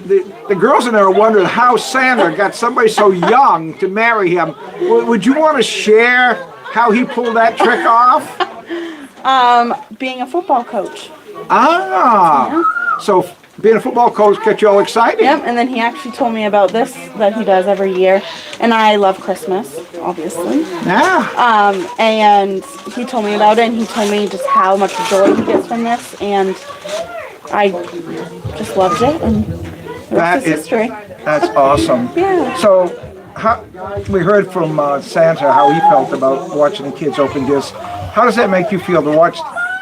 the girls in there are wondering how Santa got somebody so young to marry him. Would you want to share how he pulled that trick off?
Being a football coach.
So being a football coach got you all excited?
Yep, and then he actually told me about this that he does every year. And I love Christmas, obviously.
Yeah.
And he told me about it, and he told me just how much joy he gets from this, and I just loved it, and the rest is history.
That's awesome.
Yeah.
So we heard from Santa how he felt about watching the kids open gifts. How does that make you feel to watch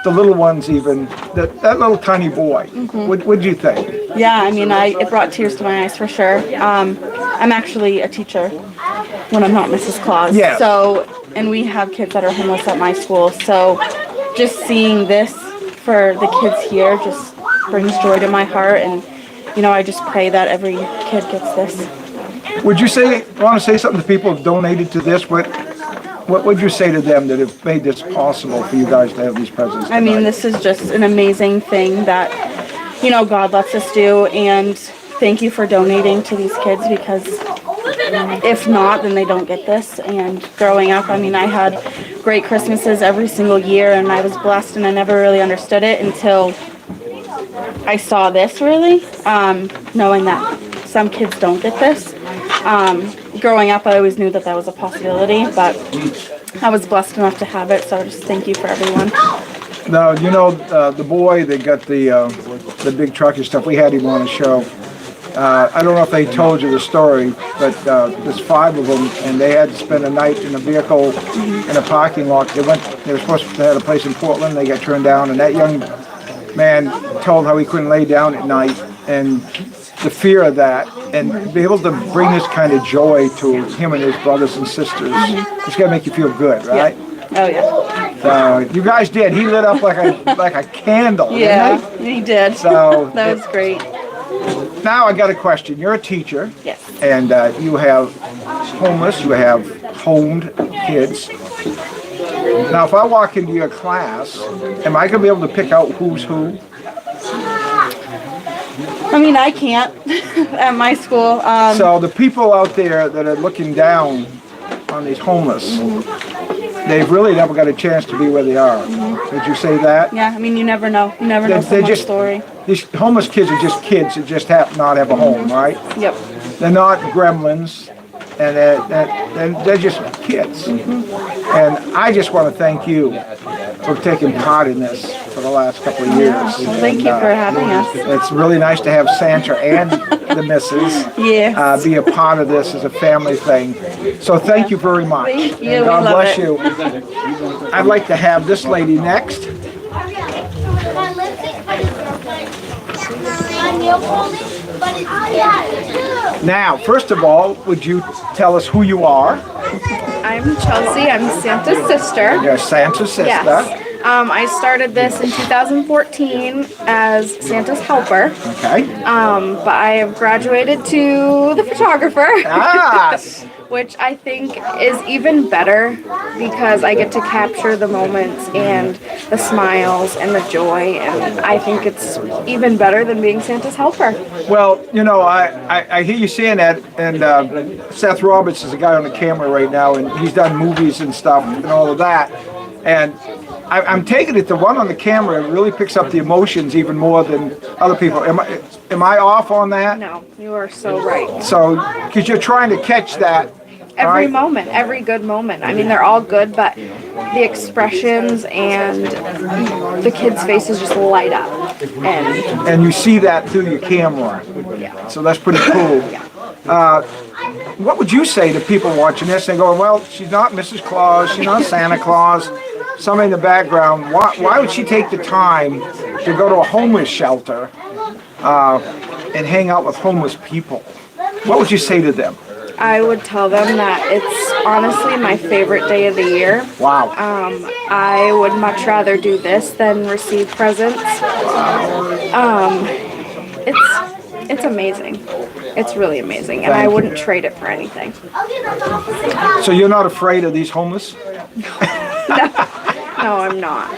the little ones, even that little tiny boy? What'd you think?
Yeah, I mean, it brought tears to my eyes for sure. I'm actually a teacher when I'm not Mrs. Claus.
Yeah.
So, and we have kids that are homeless at my school. So, just seeing this for the kids here just brings joy to my heart, and you know, I just pray that every kid gets this.
Would you want to say something to people who donated to this? What would you say to them that have made this possible for you guys to have these presents tonight?
I mean, this is just an amazing thing that, you know, God lets us do, and thank you for donating to these kids, because if not, then they don't get this. And growing up, I mean, I had great Christmases every single year, and I was blessed, and I never really understood it until I saw this, really, knowing that some kids don't get this. Growing up, I always knew that was a possibility, but I was blessed enough to have it, so just thank you for everyone.
Now, you know, the boy that got the big truck and stuff, we had him on the show. I don't know if they told you the story, but there's 5 of them, and they had to spend a night in a vehicle in a parking lot. They were supposed to have a place in Portland. They got turned down, and that young man told how he couldn't lay down at night, and the fear of that, and be able to bring this kind of joy to him and his brothers and sisters. It's got to make you feel good, right?
Yeah. Oh, yeah.
You guys did. He lit up like a candle.
Yeah,
Didn't
he did.
he? So
That was great.
now I got a question. You're a teacher.
Yes.
And you have homeless, you have homed kids. Now, if I walk into your class, am I going to be able to pick out who's who?
I mean, I can't at my school.
So the people out there that are looking down on these homeless, they've really never got a chance to be where they are. Would you say that?
Yeah, I mean, you never know. You never know someone's story.
These homeless kids are just kids that just not have a home, right?
Yep.
They're not gremlins, and they're just kids. And I just want to thank you for taking part in this for the last couple of years.
Well, thank you for having us.
It's really nice to have Santa and the missus
Yes.
be a part of this as a family thing. So thank you very much.
Thank you.
And
We
God
love
bless
it.
you. I'd like to have this lady next. Now, first of all, would you tell us who you are?
I'm Chelsea. I'm Santa's sister.
You're Santa's sister.
Yes. I started this in 2014 as Santa's helper,
Okay.
but I have graduated to the photographer,
Yes.
which I think is even better because I get to capture the moments and the smiles and the joy, and I think it's even better than being Santa's helper.
Well, you know, I hear you saying that, and Seth Roberts is a guy on the camera right now, and he's done movies and stuff and all of that. And I'm taking it the one on the camera really picks up the emotions even more than other people. Am I off on that?
No, you are so right.
So, because you're trying to catch that.
Every
right?
moment, every good moment. I mean, they're all good, but the expressions and the kids' faces just light up.
And you see that through your camera.
Yeah.
So that's pretty cool. What would you say to people watching this and going, well, she's not Mrs. Claus, she's not Santa Claus, somebody in the background. Why would she take the time to go to a homeless shelter and hang out with homeless people? What would you say to them?
I would tell them that it's honestly my favorite day of the year.
Wow.
I would much rather do this than receive presents. It's amazing. It's really amazing, and I wouldn't trade it for anything.
So you're not afraid of these homeless?
No, I'm not.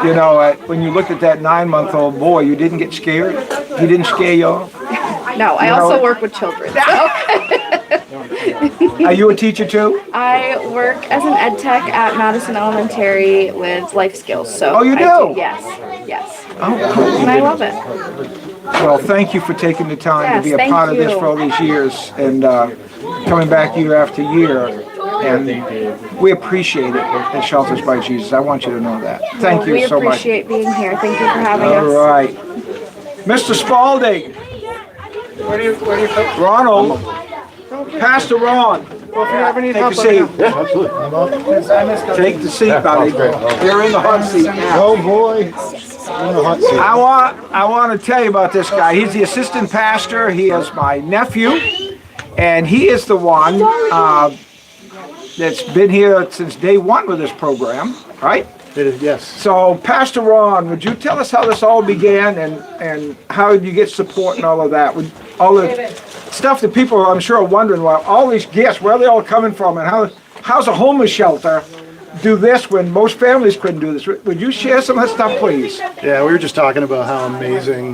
You know, when you looked at that 9-month-old boy, you didn't get scared? He didn't scare you off?
No, I also work with children.
Are you a teacher too?
I work as an ed tech at Madison Elementary with life skills. So
Oh, you
I
do?
Yes, yes.
Oh, cool.
And I love it.
Well, thank you for taking the time to
Yes,
be a
thank
part of this
you.
for all these years and coming back year after year. And we appreciate it at Shelters by Jesus. I want you to know that. Thank you
We
so much.
appreciate being here. Thank you for having
All
us.
right. Mr. Spalding. Ronald. Pastor Ron.
Well, if you have any
Take a
help,
seat. Take the seat, buddy. You're in the hot seat now.
Oh, boy.
I want to tell you about this guy. He's the assistant pastor. He is my nephew, and he is the one that's been here since day one with this program, right?
Yes.
So, Pastor Ron, would you tell us how this all began and how did you get support and all of that? With all the stuff that people, I'm sure, are wondering, well, all these gifts, where are they all coming from, and how's a homeless shelter do this when most families couldn't do this? Would you share some of that stuff, please?
Yeah, we were just talking about how amazing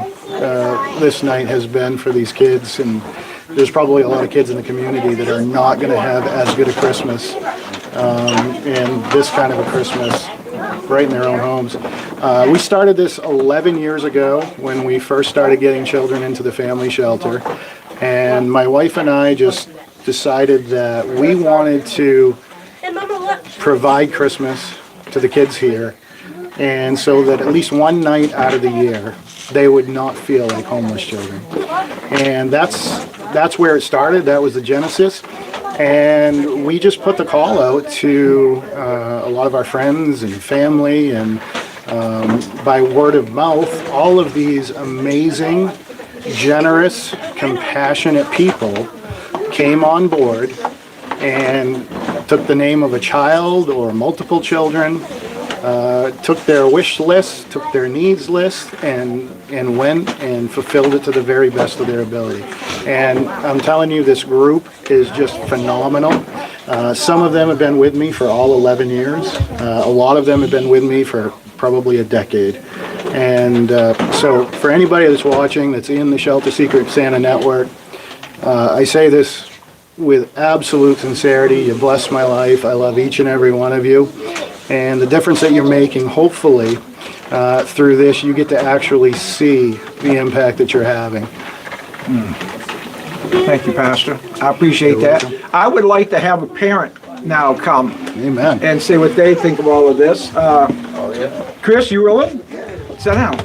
this night has been for these kids, and there's probably a lot of kids in the community that are not going to have as good a Christmas and this kind of a Christmas right in their own homes. We started this 11 years ago when we first started getting children into the family shelter, and my wife and I just decided that we wanted to provide Christmas to the kids here, and so that at least one night out of the year they would not feel like homeless children. And that's where it started. That was the genesis. And we just put the call out to a lot of our friends and family, and by word of mouth, all of these amazing, generous, compassionate people came on board and took the name of a child or multiple children took their wish list, took their needs list, and went and fulfilled it to the very best of their ability. And I'm telling you, this group is just phenomenal. Some of them have been with me for all 11 years. A lot of them have been with me for probably a decade. And so for anybody that's watching, that's in the Shelter Secret Santa Network, I say this with absolute sincerity. You bless my life. I love each and every one of you. And the difference that you're making, hopefully, through this, you get to actually see the impact that you're having.
Thank you, Pastor. I appreciate that. I would like to have a parent now come
Amen.
and say what they think of all of this. Chris, you willing? Sit down.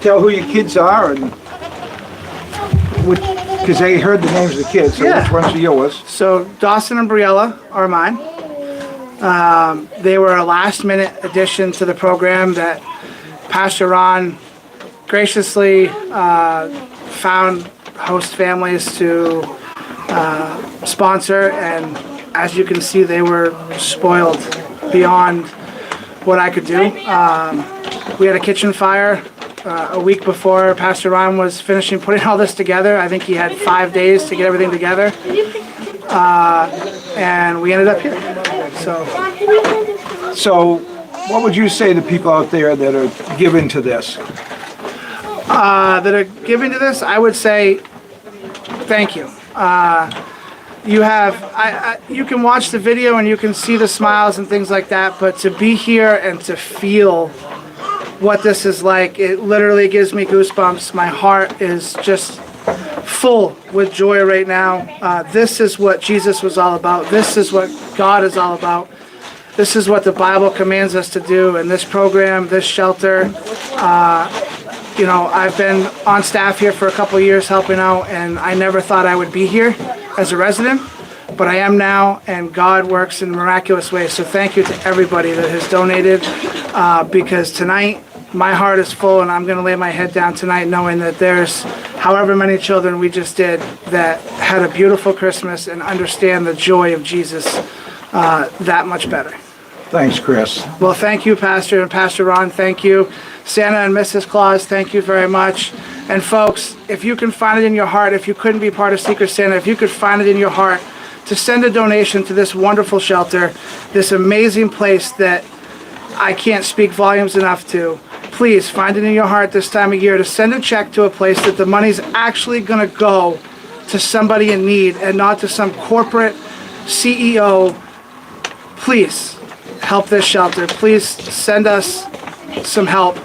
Tell who your kids are, and because they heard the names of the kids, so which ones are yours?
So Dawson and Briella are mine. They were a last-minute addition to the program that Pastor Ron graciously found host families to sponsor, and as you can see, they were spoiled beyond what I could do. We had a kitchen fire a week before Pastor Ron was finishing putting all this together. I think he had 5 days to get everything together, and we ended up here.
So what would you say to people out there that are given to this?
That are giving to this, I would say thank you. You have, you can watch the video and you can see the smiles and things like that, but to be here and to feel what this is like, it literally gives me goosebumps. My heart is just full with joy right now. This is what Jesus was all about. This is what God is all about. This is what the Bible commands us to do. And this program, this shelter, you know, I've been on staff here for a couple of years helping out, and I never thought I would be here as a resident, but I am now, and God works in miraculous ways. So thank you to everybody that has donated, because tonight my heart is full, and I'm going to lay my head down tonight knowing that there's however many children we just did that had a beautiful Christmas and understand the joy of Jesus that much better.
Thanks, Chris.
Well, thank you, Pastor and Pastor Ron. Thank you. Santa and Mrs. Claus, thank you very much. And folks, if you can find it in your heart, if you couldn't be part of Secret Santa, if you could find it in your heart to send a donation to this wonderful shelter, this amazing place that I can't speak volumes enough to, please find it in your heart this time of year to send a check to a place that the money's actually going to go to somebody in need and not to some corporate CEO. Please help this shelter. Please send us some help,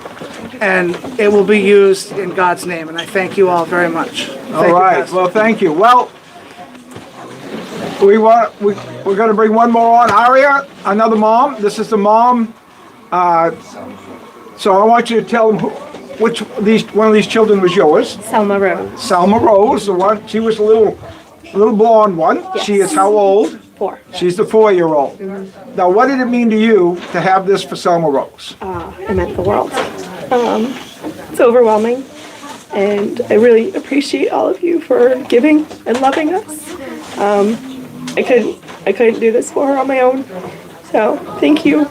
and it will be used in God's name. And I thank you all very much.
All right. Well, thank you. Well, we're going to bring one more on. Aria, another mom. This is the mom. So I want you to tell them which one of these children was yours.
Selma Rose.
Selma Rose, the one. She was a little blonde one.
Yes.
She is how old?
4.
She's the 4-year-old. Now, what did it mean to you to have this for Selma Rose?
It meant the world. It's overwhelming, and I really appreciate all of you for giving and loving us. I couldn't do this for her on my own, so thank you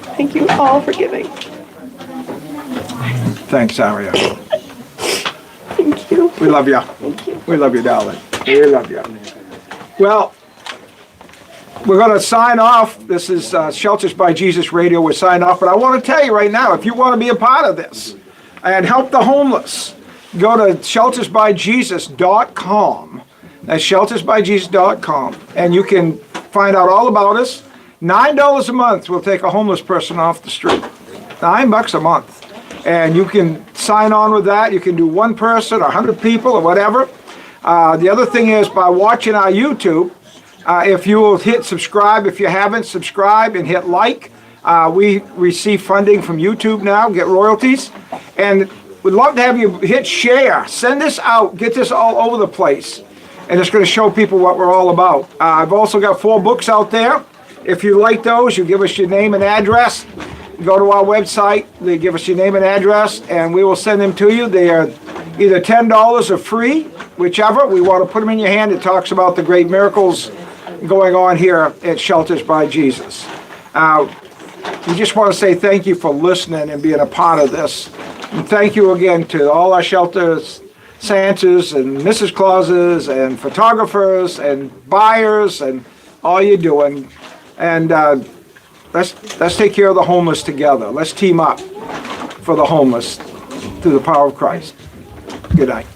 all for giving.
Thanks, Aria.
Thank you.
We love you.
Thank you.
We love you, darling. We love you. Well, we're going to sign off. This is Shelters by Jesus Radio. We're signing off. But I want to tell you right now, if you want to be a part of this and help the homeless, go to sheltersbyjesus.com. That's sheltersbyjesus.com. And you can find out all about us. $9 a month will take a homeless person off the street. $9 a month. And you can sign on with that. You can do one person or 100 people or whatever. The other thing is, by watching our YouTube, if you will hit subscribe, if you haven't, subscribe and hit like. We receive funding from YouTube now, get royalties. And we'd love to have you hit share. Send this out. Get this all over the place. And it's going to show people what we're all about. I've also got 4 books out there. If you like those, you give us your name and address. Go to our website. They give us your name and address, and we will send them to you. They are either $10 or free, whichever. We want to put them in your hand. It talks about the great miracles going on here at Shelters by Jesus. we just want to say thank you for listening and being a part of this. And thank you again to all our shelters, Santas and Mrs. Clauses and photographers and buyers and all you're doing. And let's take care of the homeless together. Let's team up for the homeless through the power of Christ. Good night.